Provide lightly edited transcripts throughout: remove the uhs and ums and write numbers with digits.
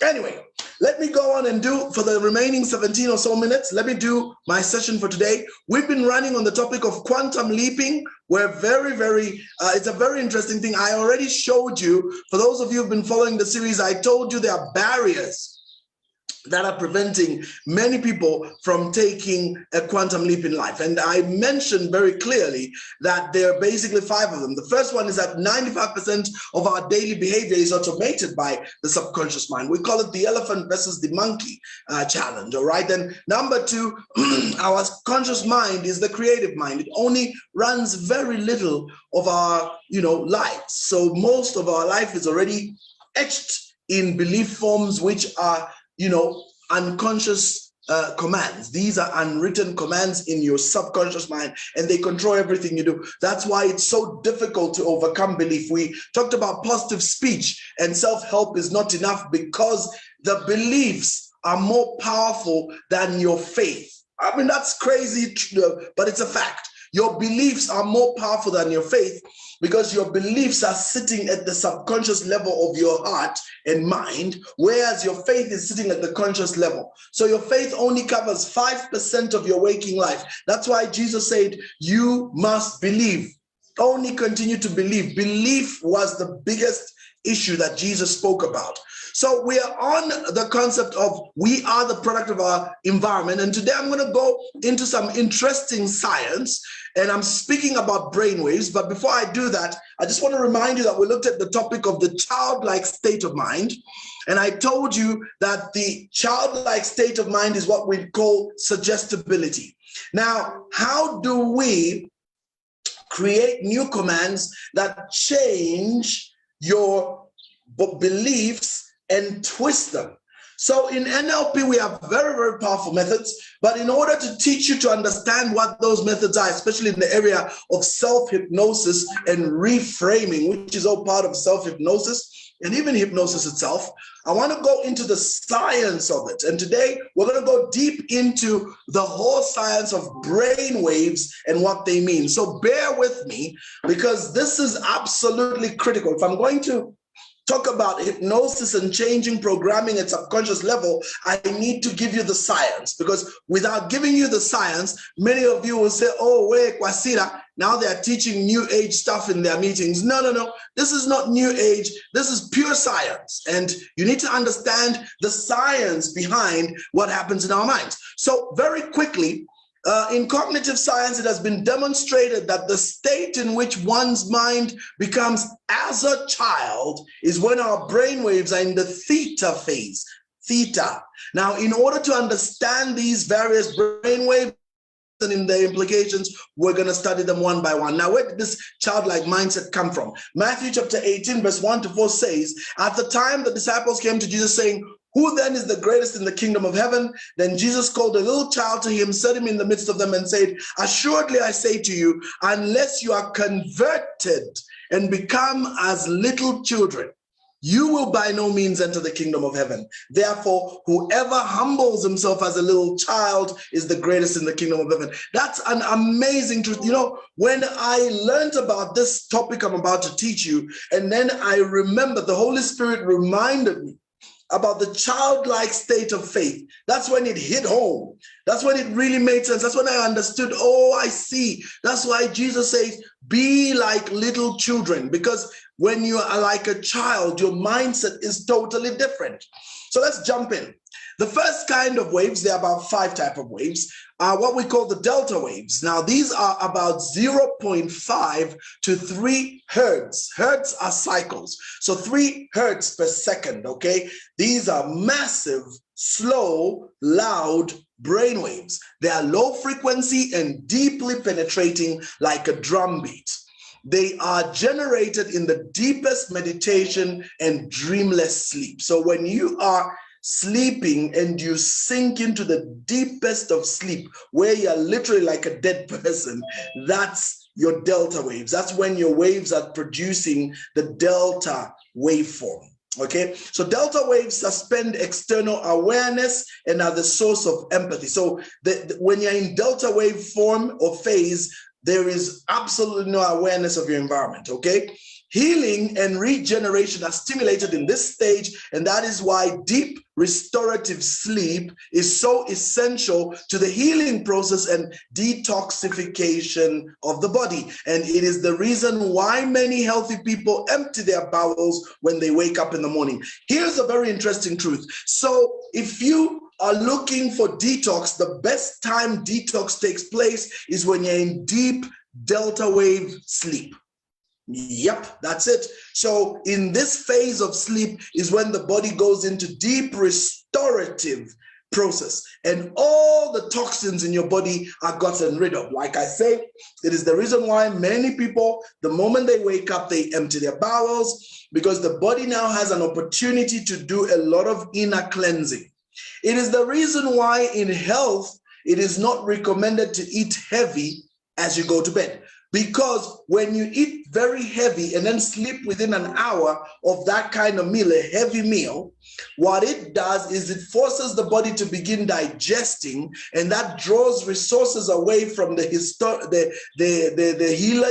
Anyway, let me go on and do, for the remaining 17 or so minutes, let me do my session for today. We've been running on the topic of quantum leaping. We're it's a very interesting thing. I already showed you, for those of you who've been following the series, I told you there are barriers that are preventing many people from taking a quantum leap in life. And I mentioned very clearly that there are basically 5 of them. The first one is that 95% of our daily behavior is automated by the subconscious mind. We call it the elephant versus the monkey challenge, all right? Then number 2, our conscious mind is the creative mind. It only runs very little of our, lives. So most of our life is already etched in belief forms, which are unconscious commands. These are unwritten commands in your subconscious mind, and they control everything you do. That's why it's so difficult to overcome belief. We talked about positive speech, and self-help is not enough because the beliefs are more powerful than your faith. I mean, that's crazy, but it's a fact. Your beliefs are more powerful than your faith because your beliefs are sitting at the subconscious level of your heart and mind, whereas your faith is sitting at the conscious level. So your faith only covers 5% of your waking life. That's why Jesus said, you must believe. Only continue to believe. Belief was the biggest issue that Jesus spoke about. So we are on the concept of we are the product of our environment. And today I'm going to go into some interesting science, and I'm speaking about brainwaves. But before I do that, I just want to remind you that we looked at the topic of the childlike state of mind. And I told you that the childlike state of mind is what we call suggestibility. Now, how do we create new commands that change your beliefs and twist them? So in NLP, we have very, very powerful methods, but in order to teach you to understand what those methods are, especially in the area of self-hypnosis and reframing, which is all part of self-hypnosis and even hypnosis itself, I want to go into the science of it. And today we're going to go deep into the whole science of brain waves and what they mean. So bear with me, because this is absolutely critical. If I'm going to talk about hypnosis and changing programming at subconscious level, I need to give you the science, because without giving you the science, many of you will say, oh, wait, Kwasira, now they're teaching new age stuff in their meetings. No. This is not new age. This is pure science. And you need to understand the science behind what happens in our minds. So very quickly, in cognitive science, it has been demonstrated that the state in which one's mind becomes as a child is when our brain waves are in the theta phase, theta. Now, in order to understand these various brain waves and in their implications, we're going to study them one by one. Now, where did this childlike mindset come from? Matthew chapter 18, verse 1-4 says, at the time the disciples came to Jesus saying, who then is the greatest in the kingdom of heaven? Then Jesus called a little child to him, set him in the midst of them, and said, assuredly I say to you, unless you are converted and become as little children, you will by no means enter the kingdom of heaven. Therefore, whoever humbles himself as a little child is the greatest in the kingdom of heaven. That's an amazing truth. When I learned about this topic I'm about to teach you, and then I remember the Holy Spirit reminded me about the childlike state of faith. That's when it hit home. That's when it really made sense. That's when I understood, oh, I see. That's why Jesus says, be like little children, because when you are like a child, your mindset is totally different. So let's jump in. The first kind of waves, there are about 5 types of waves, are what we call the delta waves. Now, these are about 0.5 to 3 hertz. Hertz are cycles. So 3 hertz per second, okay? These are massive, slow, loud brain waves. They are low frequency and deeply penetrating like a drum beat. They are generated in the deepest meditation and dreamless sleep. So when you are sleeping and you sink into the deepest of sleep, where you're literally like a dead person, that's your delta waves. That's when your waves are producing the delta waveform. Okay, so delta waves suspend external awareness and are the source of empathy. So when you're in delta wave form or phase, there is absolutely no awareness of your environment. Okay, Healing and regeneration are stimulated in this stage, and that is why deep restorative sleep is so essential to the healing process and detoxification of the body. And it is the reason why many healthy people empty their bowels when they wake up in the morning. Here's a very interesting truth. So if you are looking for detox, the best time detox takes place is when you're in deep delta wave sleep. Yep, that's it. So in this phase of sleep is when the body goes into deep restorative process and all the toxins in your body are gotten rid of. Like I say, it is the reason why many people, the moment they wake up, they empty their bowels, because the body now has an opportunity to do a lot of inner cleansing. It is the reason why in health, it is not recommended to eat heavy as you go to bed. Because when you eat very heavy and then sleep within an hour of that kind of meal, a heavy meal, what it does is it forces the body to begin digesting, and that draws resources away from the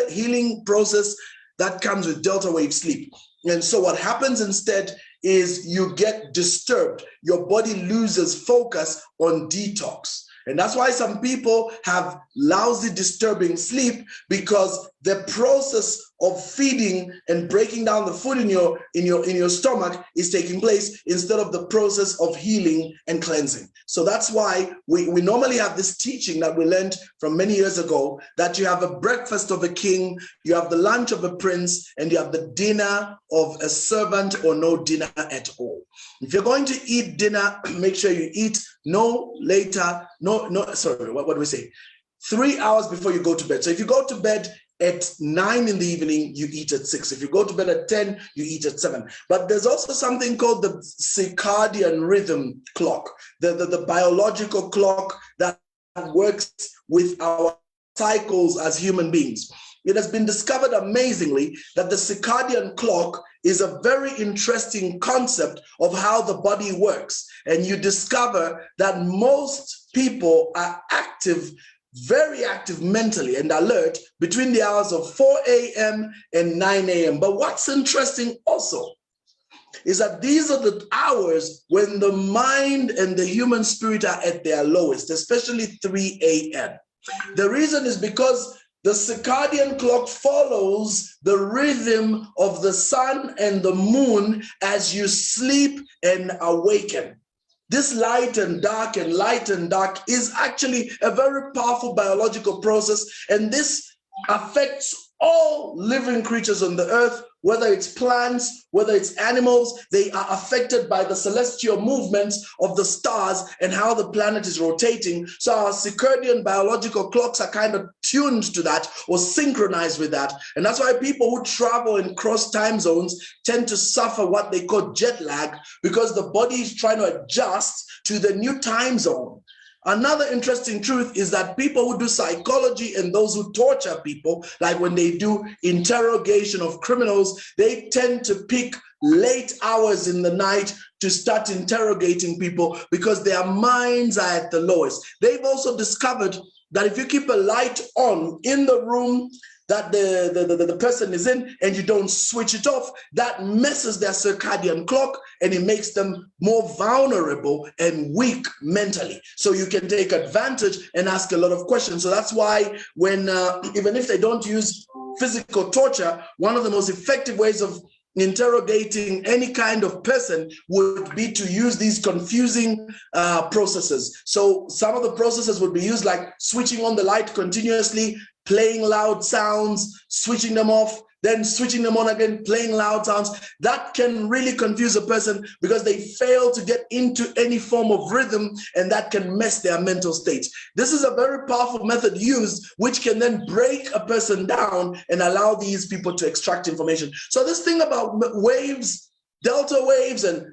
healing process that comes with delta wave sleep. And so what happens instead is you get disturbed. Your body loses focus on detox. And that's why some people have lousy, disturbing sleep, because the process of feeding and breaking down the food in your stomach is taking place instead of the process of healing and cleansing. So that's why we normally have this teaching that we learned from many years ago, that you have a breakfast of a king, you have the lunch of a prince, and you have the dinner of a servant, or no dinner at all. If you're going to eat dinner, make sure you eat no later, what do we say? 3 hours before you go to bed. So if you go to bed at 9 in the evening, you eat at 6. If you go to bed at 10, you eat at 7. But there's also something called the circadian rhythm clock, the biological clock that works with our cycles as human beings. It has been discovered amazingly that the circadian clock is a very interesting concept of how the body works. And you discover that most people are active, very active mentally and alert between the hours of 4 a.m. and 9 a.m. But what's interesting also is that these are the hours when the mind and the human spirit are at their lowest, especially 3 a.m. The reason is because the circadian clock follows the rhythm of the sun and the moon as you sleep and awaken. This light and dark is actually a very powerful biological process, and this affects all living creatures on the earth, whether it's plants, whether it's animals. They are affected by the celestial movements of the stars and how the planet is rotating. So our circadian biological clocks are kind of tuned to that or synchronized with that. And that's why people who travel and cross time zones tend to suffer what they call jet lag, because the body is trying to adjust to the new time zone. Another interesting truth is that people who do psychology and those who torture people, like when they do interrogation of criminals, they tend to pick late hours in the night to start interrogating people because their minds are at the lowest. They've also discovered that if you keep a light on in the room that the person is in and you don't switch it off, that messes their circadian clock and it makes them more vulnerable and weak mentally. So you can take advantage and ask a lot of questions. So that's why when, even if they don't use physical torture, one of the most effective ways of interrogating any kind of person would be to use these confusing processes. So some of the processes would be used like switching on the light continuously, playing loud sounds, switching them off, then switching them on again, playing loud sounds. That can really confuse a person because they fail to get into any form of rhythm, and that can mess their mental state. This is a very powerful method used, which can then break a person down and allow these people to extract information. So this thing about waves, delta waves and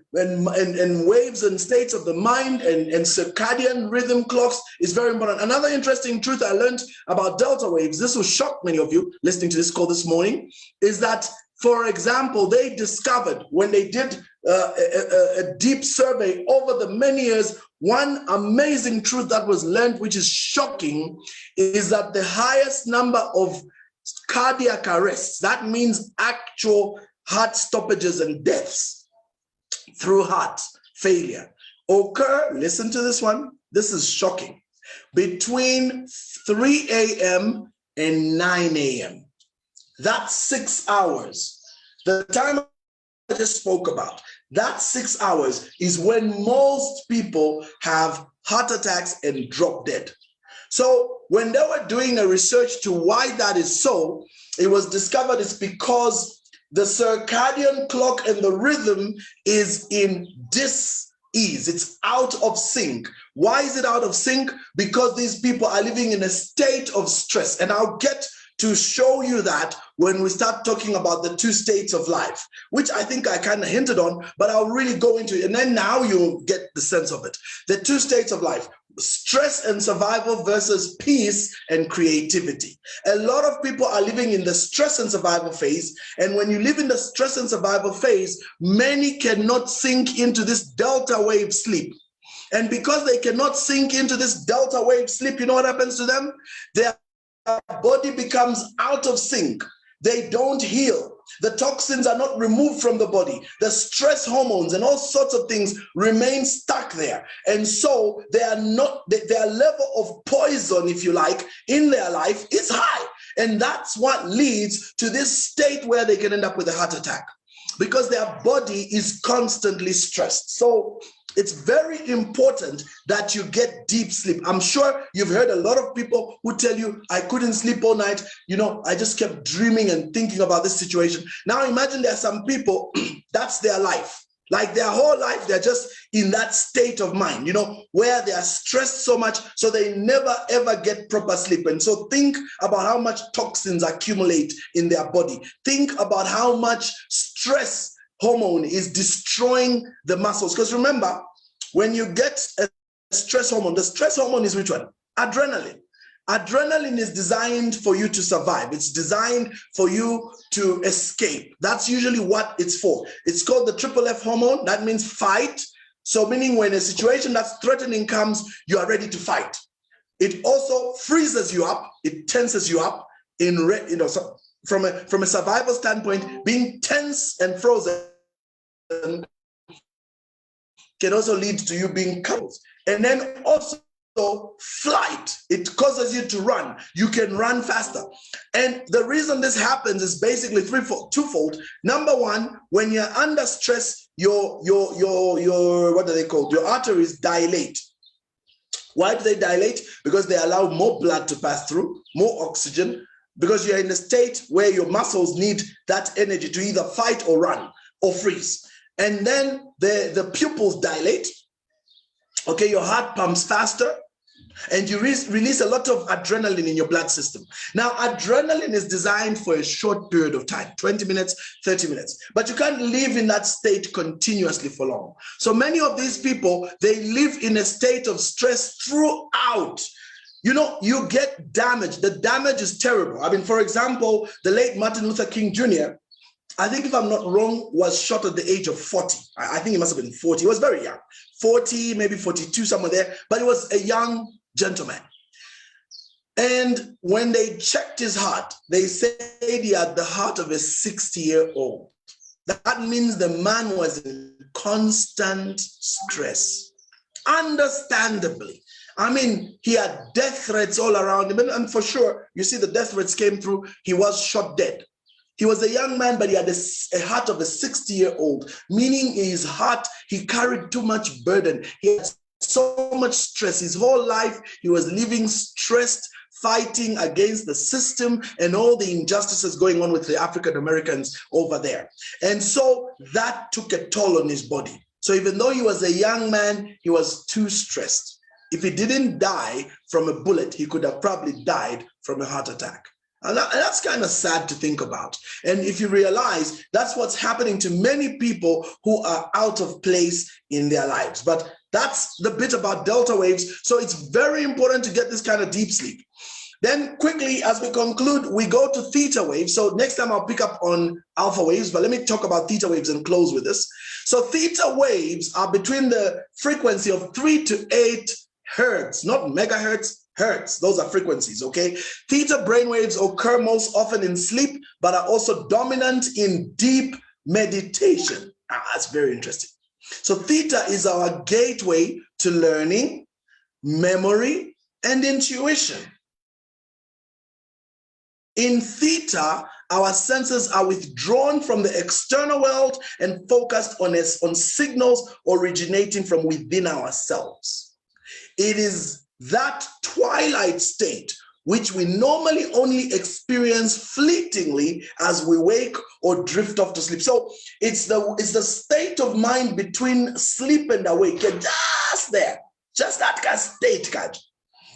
waves and states of the mind and circadian rhythm clocks is very important. Another interesting truth I learned about delta waves, this will shock many of you listening to this call this morning, is that, for example, they discovered when they did a deep survey over the many years, one amazing truth that was learned, which is shocking, is that the highest number of cardiac arrests, that means actual heart stoppages and deaths through heart failure, occur, listen to this one, this is shocking, between 3 a.m. and 9 a.m. That's 6 hours. The time I just spoke about, that 6 hours is when most people have heart attacks and drop dead. So when they were doing a research to why that is so, it was discovered it's because the circadian clock and the rhythm is in dis-ease. It's out of sync. Why is it out of sync? Because these people are living in a state of stress. And I'll get to show you that when we start talking about the two states of life, which I think I kind of hinted on, but I'll really go into it. And then now you'll get the sense of it. The two states of life, stress and survival versus peace and creativity. A lot of people are living in the stress and survival phase. And when you live in the stress and survival phase, many cannot sink into this delta wave sleep. And because they cannot sink into this delta wave sleep, you know what happens to them? Their body becomes out of sync. They don't heal. The toxins are not removed from the body. The stress hormones and all sorts of things remain stuck there. And so they are not, their level of poison, if you like, in their life is high. And that's what leads to this state where they can end up with a heart attack, because their body is constantly stressed. So it's very important that you get deep sleep. I'm sure you've heard a lot of people who tell you, I couldn't sleep all night. You know, I just kept dreaming and thinking about this situation. Now imagine there are some people, that's their life. Like their whole life, they're just in that state of mind, you know, where they are stressed so much, so they never ever get proper sleep. And so think about how much toxins accumulate in their body. Think about how much stress hormone is destroying the muscles. Because remember, when you get a stress hormone, the stress hormone is which one? Adrenaline. Adrenaline is designed for you to survive. It's designed for you to escape. That's usually what it's for. It's called the triple F hormone. That means fight. So meaning when a situation that's threatening comes, you are ready to fight. It also freezes you up. It tenses you up. So from a survival standpoint, being tense and frozen can also lead to you being cold. And then also flight, it causes you to run. You can run faster. And the reason this happens is basically twofold. Number one, when you're under stress, your what are they called? Your arteries dilate. Why do they dilate? Because they allow more blood to pass through, more oxygen, because you're in a state where your muscles need that energy to either fight or run or freeze. And then the pupils dilate. Okay, your heart pumps faster, and you release a lot of adrenaline in your blood system. Now, adrenaline is designed for a short period of time, 20 minutes, 30 minutes. But you can't live in that state continuously for long. So many of these people, they live in a state of stress throughout. You know, you get damage. The damage is terrible. I mean, for example, the late Martin Luther King Jr., I think if I'm not wrong, was shot at the age of 40. I think he must have been 40. He was very young, 40, maybe 42, somewhere there. But he was a young gentleman. And when they checked his heart, they said he had the heart of a 60-year-old. That means the man was in constant stress. Understandably. I mean, he had death threats all around him. And for sure, you see the death threats came through. He was shot dead. He was a young man, but he had a heart of a 60-year-old, meaning his heart, he carried too much burden. He had so much stress. His whole life, he was living stressed, fighting against the system and all the injustices going on with the African Americans over there. And so that took a toll on his body. So even though he was a young man, he was too stressed. If he didn't die from a bullet, he could have probably died from a heart attack. And that's kind of sad to think about. And if you realize that's what's happening to many people who are out of place in their lives. But that's the bit about delta waves. So it's very important to get this kind of deep sleep. Then quickly, as we conclude, we go to theta waves. So next time I'll pick up on alpha waves, but let me talk about theta waves and close with this. So theta waves are between the frequency of 3 to 8 hertz, not megahertz, hertz. Those are frequencies, okay? Theta brainwaves occur most often in sleep, but are also dominant in deep meditation. That's very interesting. So theta is our gateway to learning, memory, and intuition. In theta, our senses are withdrawn from the external world and focused on signals originating from within ourselves. It is that twilight state which we normally only experience fleetingly as we wake or drift off to sleep. So it's the state of mind between sleep and awake. You're just there, just that kind of state.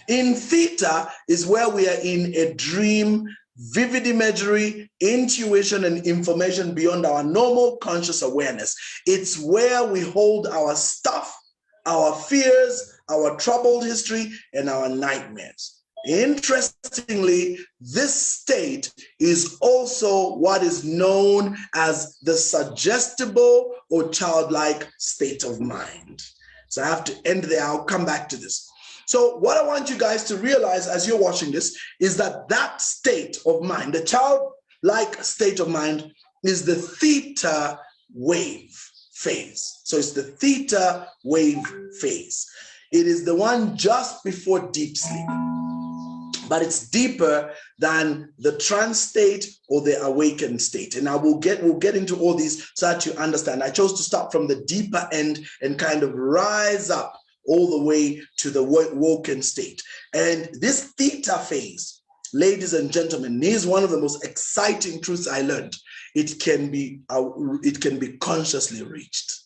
In theta is where we are in a dream, vivid imagery, intuition, and information beyond our normal conscious awareness. It's where we hold our stuff, our fears, our troubled history, and our nightmares. Interestingly, this state is also what is known as the suggestible or childlike state of mind. So I have to end there. I'll come back to this. So what I want you guys to realize as you're watching this is that that state of mind, the childlike state of mind, is the theta wave phase. So it's the theta wave phase. It is the one just before deep sleep, but it's deeper than the trance state or the awakened state. And we'll get into all these so that you understand. I chose to start from the deeper end and kind of rise up all the way to the woken state. And this theta phase, ladies and gentlemen, is one of the most exciting truths I learned. It can be consciously reached.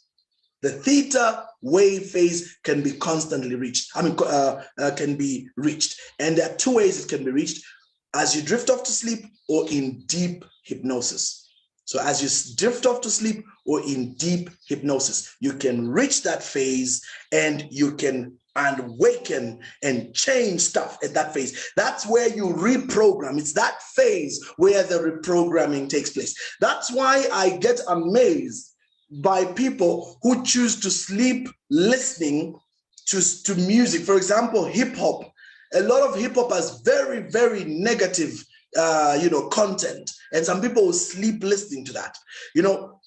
The theta wave phase can be constantly reached. Can be reached. And there are two ways it can be reached: as you drift off to sleep or in deep hypnosis. So as you drift off to sleep or in deep hypnosis, you can reach that phase and you can awaken and change stuff at that phase. That's where you reprogram. It's that phase where the reprogramming takes place. That's why I get amazed by people who choose to sleep listening to music. For example, hip hop. A lot of hip hop has very, very negative content, and some people will sleep listening to that.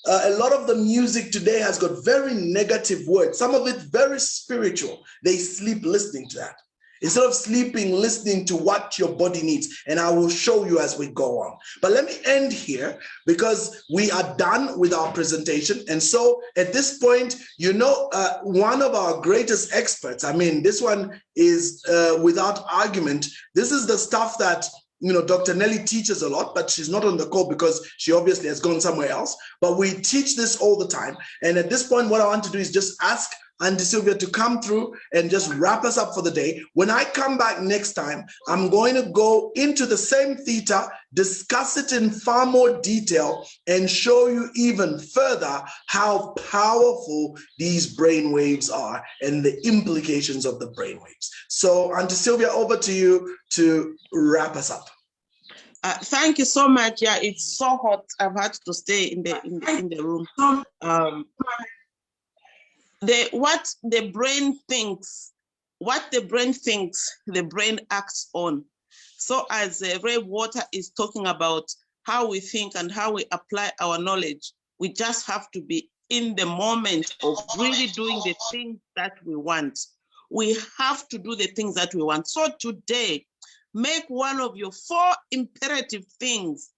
A lot of the music today has got very negative words, some of it very spiritual. They sleep listening to that instead of sleeping listening to what your body needs. And I will show you as we go on. But let me end here because we are done with our presentation. And so at this point, one of our greatest experts, this one is without argument. This is the stuff that Dr. Nelly teaches a lot, but she's not on the call because she obviously has gone somewhere else. But we teach this all the time. And at this point, what I want to do is just ask Auntie Sylvia to come through and just wrap us up for the day. When I come back next time, I'm going to go into the same theta, discuss it in far more detail, and show you even further how powerful these brain waves are and the implications of the brain waves. So Auntie Sylvia, over to you to wrap us up. Thank you so much. Yeah, it's so hot. I've had to stay in the room. What the brain thinks, the brain acts on. So as Ray Water is talking about how we think and how we apply our knowledge, we just have to be in the moment of really doing the things that we want. We have to do the things that we want. So today, make one of your 4 imperative things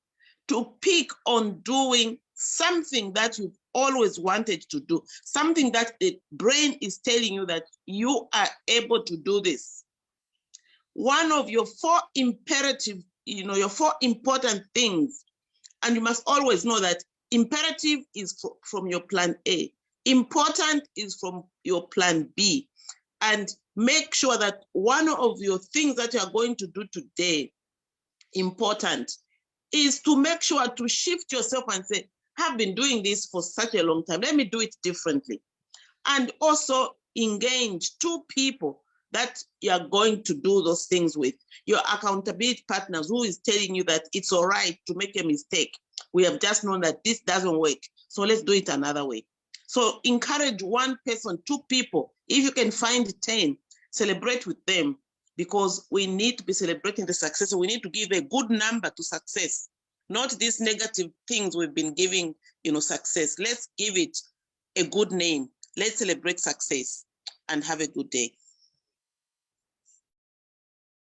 to pick on doing something that you've always wanted to do, something that the brain is telling you that you are able to do this. One of your 4 imperative, your 4 important things, and you must always know that imperative is from your plan A, important is from your plan B, and make sure that one of your things that you are going to do today, important, is to make sure to shift yourself and say, I've been doing this for such a long time. Let me do it differently. And also engage 2 people that you are going to do those things with. Your accountability partners who is telling you that it's all right to make a mistake. We have just known that this doesn't work. So let's do it another way. So encourage 1 person, 2 people. If you can find 10, celebrate with them because we need to be celebrating the success. We need to give a good number to success, not these negative things we've been giving, success. Let's give it a good name. Let's celebrate success and have a good day.